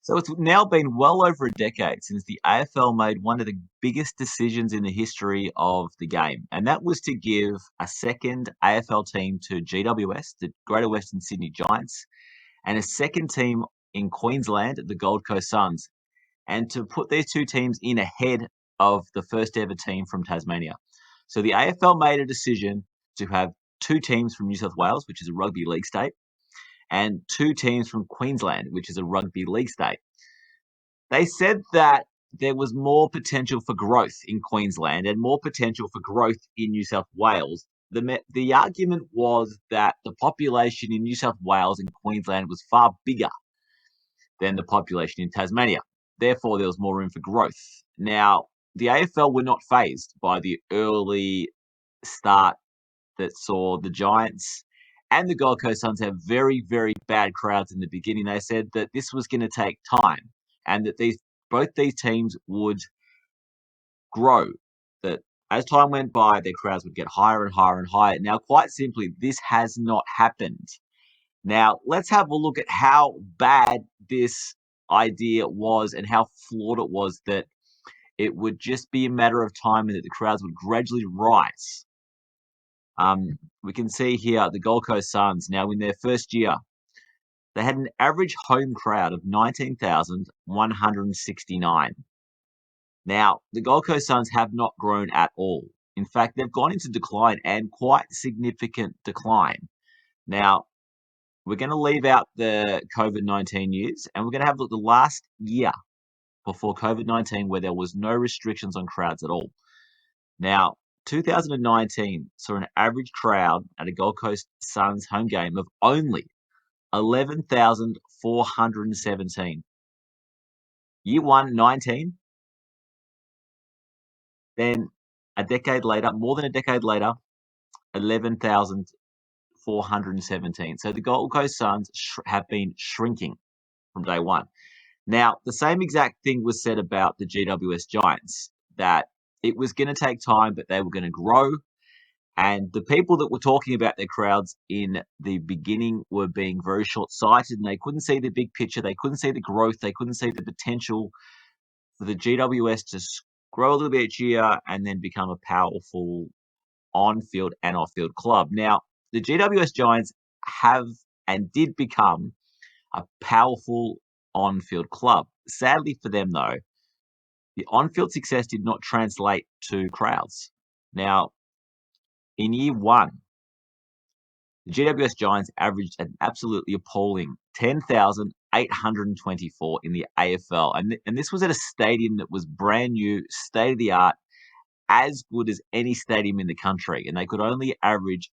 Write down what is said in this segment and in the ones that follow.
So it's now been well over a decade since the AFL made one of the biggest decisions in the history of the game, and that was to give a second AFL team to GWS, the Greater Western Sydney Giants, and a second team in Queensland, the Gold Coast Suns, and to put these two teams in ahead of the first ever team from Tasmania. So the AFL made a decision to have two teams from New South Wales, which is a rugby league state, and two teams from Queensland, which is a rugby league state. They said that there was more potential for growth in Queensland and more potential for growth in New South Wales. The argument was that the population in New South Wales and Queensland was far bigger than the population in Tasmania. Therefore, there was more room for growth. Now, the AFL were not phased by the early start that saw the Giants and the Gold Coast Suns have very, very bad crowds in the beginning. They said that this was going to take time and that both these teams would grow. That as time went by, their crowds would get higher and higher and higher. Now, quite simply, this has not happened. Now, let's have a look at how bad this idea was and how flawed it was that it would just be a matter of time and that the crowds would gradually rise. We can see here the Gold Coast Suns, now in their first year, they had an average home crowd of 19,169. Now, the Gold Coast Suns have not grown at all. In fact, they've gone into decline and quite significant decline. Now, we're going to leave out the COVID-19 years and we're going to have the last year before COVID-19 where there was no restrictions on crowds at all. Now, 2019 saw an average crowd at a Gold Coast Suns home game of only 11,417. Year one, 19. Then a decade later, more than a decade later, 11,417. So the Gold Coast Suns have been shrinking from day one. Now, the same exact thing was said about the GWS Giants, that it was going to take time, but they were going to grow. And the people that were talking about their crowds in the beginning were being very short-sighted, and they couldn't see the big picture. They couldn't see the growth. They couldn't see the potential for the GWS to grow a little bit each year and then become a powerful on-field and off-field club. Now, the GWS Giants have and did become a powerful on-field club. Sadly for them, though, the on-field success did not translate to crowds. Now, in year one, the GWS Giants averaged an absolutely appalling 10,824 in the AFL. And this was at a stadium that was brand new, state-of-the-art, as good as any stadium in the country. And they could only average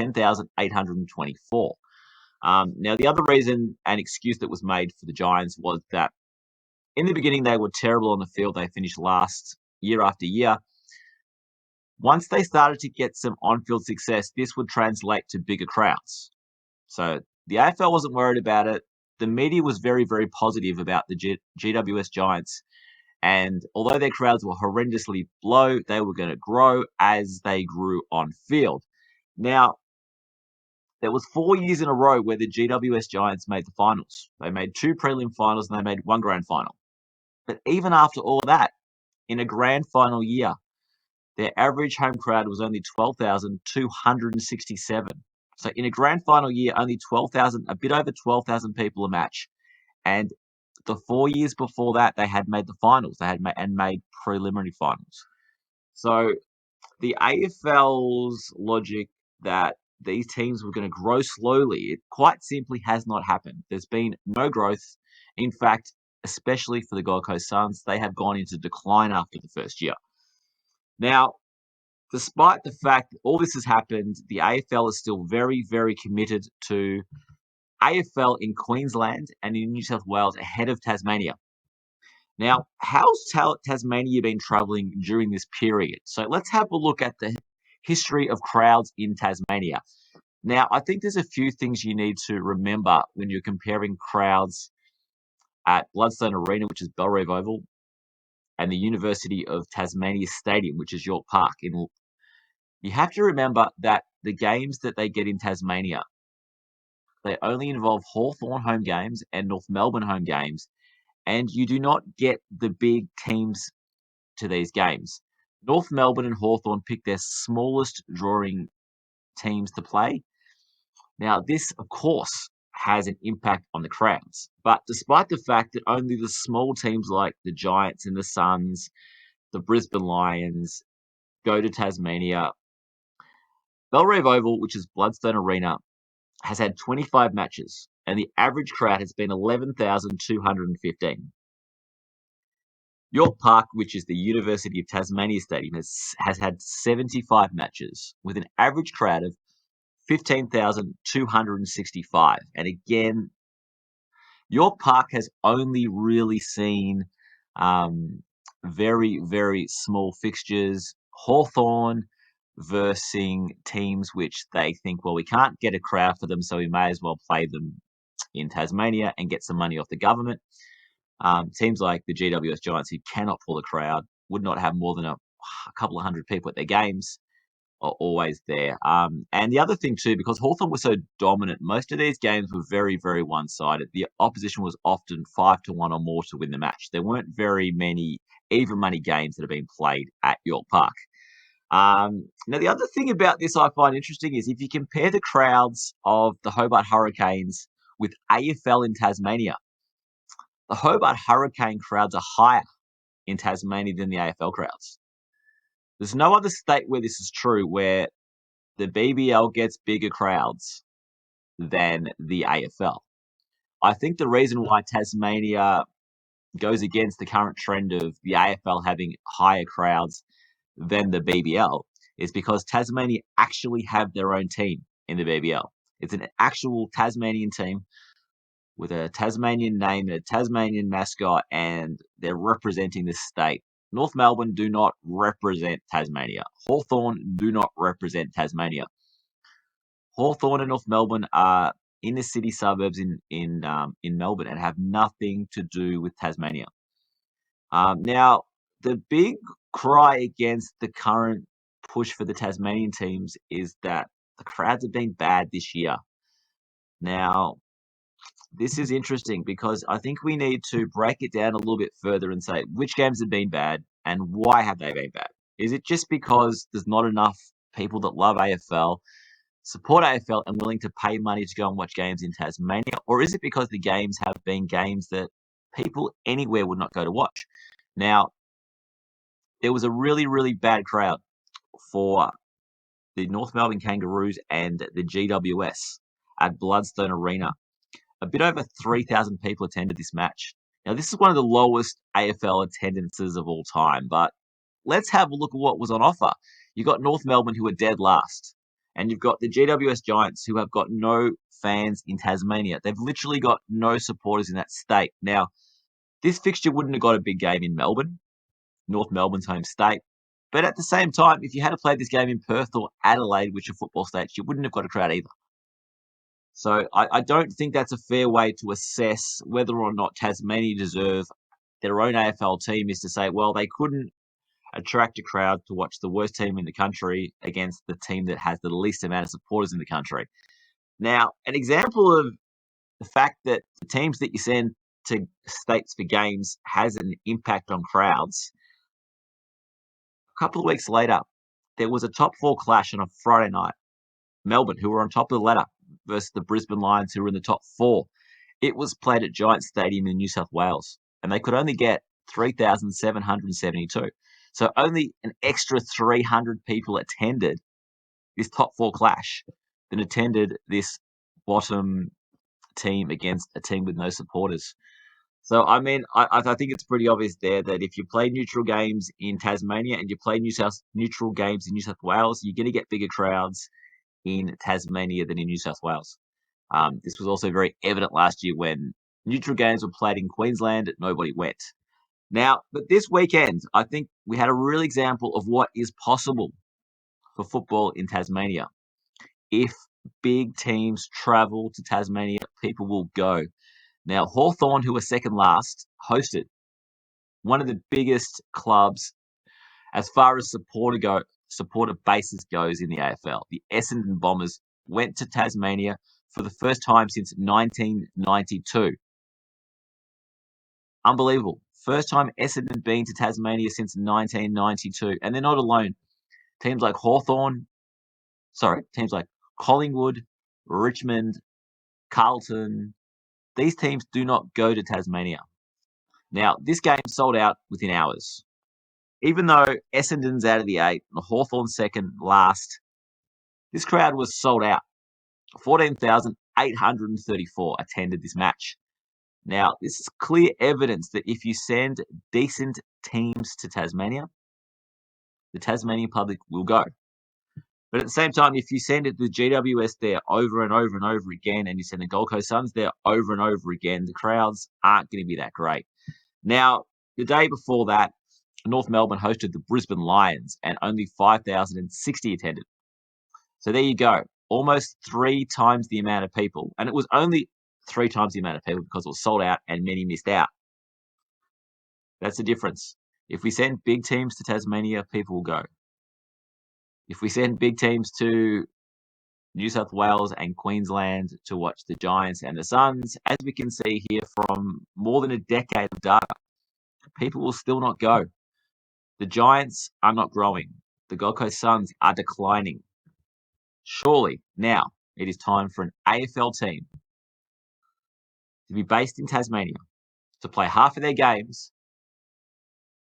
10,824. Now, the other reason and excuse that was made for the Giants was that in the beginning, they were terrible on the field. They finished last year after year. Once they started to get some on-field success, this would translate to bigger crowds. So the AFL wasn't worried about it. The media was very, very positive about the GWS Giants. And although their crowds were horrendously low, they were going to grow as they grew on field. Now, there was 4 years in a row where the GWS Giants made the finals. They made 2 prelim finals and they made 1 grand final. But even after all of that, in a grand final year, their average home crowd was only 12,267. So in a grand final year, only 12,000, a bit over 12,000 people a match. And the 4 years before that, they had made the finals. They had made preliminary finals. So the AFL's logic that these teams were going to grow slowly, it quite simply has not happened. There's been no growth. In fact, especially for the Gold Coast Suns, they have gone into decline after the first year. Now, despite the fact that all this has happened, the AFL is still very, very committed to AFL in Queensland and in New South Wales ahead of Tasmania. Now, how's Tasmania been travelling during this period? So let's have a look at the history of crowds in Tasmania. Now, I think there's a few things you need to remember when you're comparing crowds at Bloodstone Arena, which is Belrive Oval, and the University of Tasmania Stadium, which is York Park. You have to remember that the games that they get in Tasmania, They only involve Hawthorn home games and North Melbourne home games, and you do not get the big teams to these games. North Melbourne and Hawthorn pick their smallest drawing teams to play. Now, this, of course, has an impact on the crowds. But despite the fact that only the small teams like the Giants and the Suns, the Brisbane Lions go to Tasmania, Belrave Oval, which is Bloodstone Arena, has had 25 matches, and the average crowd has been 11,215. York Park, which is the University of Tasmania Stadium, has had 75 matches with an average crowd of 15,265. And again, York Park has only really seen very, very small fixtures. Hawthorn versing teams which they think, well, we can't get a crowd for them, so we may as well play them in Tasmania and get some money off the government. Teams like the GWS Giants, who cannot pull a crowd, would not have more than a couple of hundred people at their games, are always there. And the other thing too, because Hawthorn was so dominant, most of these games were very, very one-sided. The opposition was often 5-1 or more to win the match. There weren't very many even money games that have been played at York Park. Now, the other thing about this I find interesting is if you compare the crowds of the Hobart Hurricanes with AFL in Tasmania, the Hobart Hurricane crowds are higher in Tasmania than the AFL crowds. There's no other state where this is true, where the BBL gets bigger crowds than the AFL. I think the reason why Tasmania goes against the current trend of the AFL having higher crowds than the BBL is because Tasmania actually have their own team in the BBL. It's an actual Tasmanian team with a Tasmanian name and a Tasmanian mascot, and they're representing the state. North Melbourne do not represent Tasmania. Hawthorn do not represent Tasmania. Hawthorn and North Melbourne are inner city suburbs in Melbourne and have nothing to do with Tasmania. Now, the big cry against the current push for the Tasmanian teams is that the crowds have been bad this year. Now, this is interesting because I think we need to break it down a little bit further and say which games have been bad and why have they been bad? Is it just because there's not enough people that love AFL, support AFL, and willing to pay money to go and watch games in Tasmania? Or is it because the games have been games that people anywhere would not go to watch? Now, there was a really, really bad crowd for the North Melbourne Kangaroos and the GWS at Bloodstone Arena. A bit over 3,000 people attended this match. Now, this is one of the lowest AFL attendances of all time, but let's have a look at what was on offer. You've got North Melbourne, who are dead last, and you've got the GWS Giants, who have got no fans in Tasmania. They've literally got no supporters in that state. Now, this fixture wouldn't have got a big game in Melbourne, North Melbourne's home state. But at the same time, if you had to play this game in Perth or Adelaide, which are football states, you wouldn't have got a crowd either. So I don't think that's a fair way to assess whether or not Tasmania deserve their own AFL team, is to say, well, they couldn't attract a crowd to watch the worst team in the country against the team that has the least amount of supporters in the country. Now, an example of the fact that the teams that you send to states for games has an impact on crowds. A couple of weeks later, there was a top four clash on a Friday night. Melbourne, who were on top of the ladder, versus the Brisbane Lions, who were in the top four. It was played at Giant Stadium in New South Wales, and they could only get 3,772. So only an extra 300 people attended this top four clash than attended this bottom team against a team with no supporters. So, I mean, I think it's pretty obvious there that if you play neutral games in Tasmania and you play neutral games in New South Wales, you're going to get bigger crowds in Tasmania than in New South Wales. This was also very evident last year when neutral games were played in Queensland, nobody went. Now, but this weekend, I think we had a real example of what is possible for football in Tasmania. If big teams travel to Tasmania, people will go. Now, Hawthorn, who were second last, hosted one of the biggest clubs as far as supporter basis goes in the AFL. The Essendon Bombers went to Tasmania for the first time since 1992. Unbelievable. First time Essendon been to Tasmania since 1992. And they're not alone. Teams like teams like Collingwood, Richmond, Carlton, these teams do not go to Tasmania. Now, this game sold out within hours. Even though Essendon's out of the 8 and Hawthorn second last, this crowd was sold out. 14,834 attended this match. Now, this is clear evidence that if you send decent teams to Tasmania, the Tasmanian public will go. But at the same time, if you send the GWS there over and over and over again, and you send the Gold Coast Suns there over and over again, the crowds aren't going to be that great. Now, the day before that, North Melbourne hosted the Brisbane Lions, and only 5,060 attended. So there you go. Almost 3 times the amount of people. And it was only 3 times the amount of people because it was sold out and many missed out. That's the difference. If we send big teams to Tasmania, people will go. If we send big teams to New South Wales and Queensland to watch the Giants and the Suns, as we can see here from more than a decade of data, people will still not go. The Giants are not growing. The Gold Coast Suns are declining. Surely now it is time for an AFL team to be based in Tasmania, to play half of their games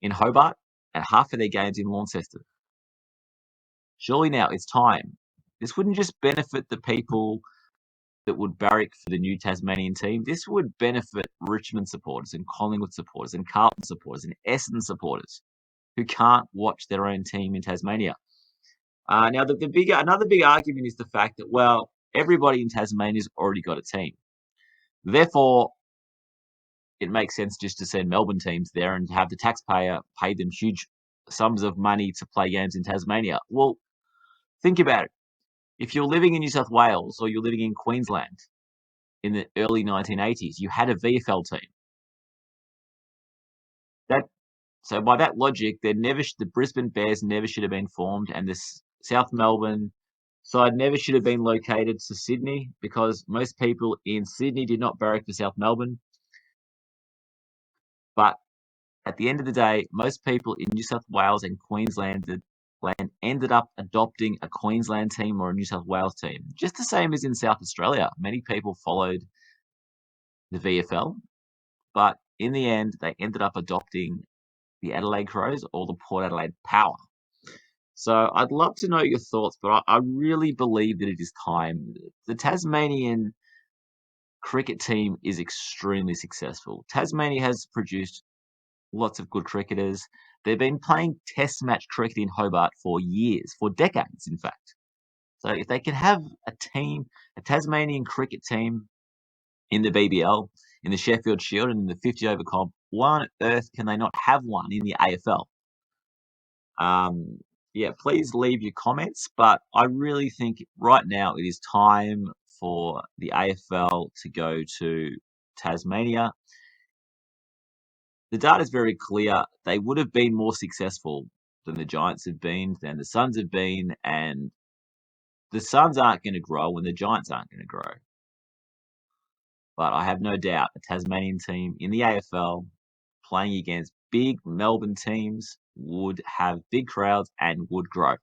in Hobart and half of their games in Launceston. Surely now it's time. This wouldn't just benefit the people that would barrack for the new Tasmanian team. This would benefit Richmond supporters and Collingwood supporters and Carlton supporters and Essendon supporters who can't watch their own team in Tasmania. Now, another big argument is the fact that, well, everybody in Tasmania's already got a team. Therefore, it makes sense just to send Melbourne teams there and have the taxpayer pay them huge sums of money to play games in Tasmania. Well, think about it. If you're living in New South Wales or you're living in Queensland in the early 1980s, you had a VFL team. So by that logic, the Brisbane Bears never should have been formed, and the South Melbourne side never should have been located to Sydney because most people in Sydney did not barrack for South Melbourne. But at the end of the day, most people in New South Wales and Queensland ended up adopting a Queensland team or a New South Wales team. Just the same as in South Australia. Many people followed the VFL, but in the end, they ended up adopting the Adelaide Crows or the Port Adelaide Power. So I'd love to know your thoughts, but I really believe that it is time. The Tasmanian cricket team is extremely successful. Tasmania has produced lots of good cricketers. They've been playing test match cricket in Hobart for years, for decades, in fact. So if they can have a Tasmanian cricket team in the BBL, in the Sheffield Shield, and in the 50 over comp, why on earth can they not have one in the AFL? Yeah, please leave your comments, but I really think right now it is time for the AFL to go to Tasmania. The data is very clear. They would have been more successful than the Giants have been, than the Suns have been, and the Suns aren't going to grow and the Giants aren't going to grow. But I have no doubt a Tasmanian team in the AFL playing against big Melbourne teams would have big crowds and would grow.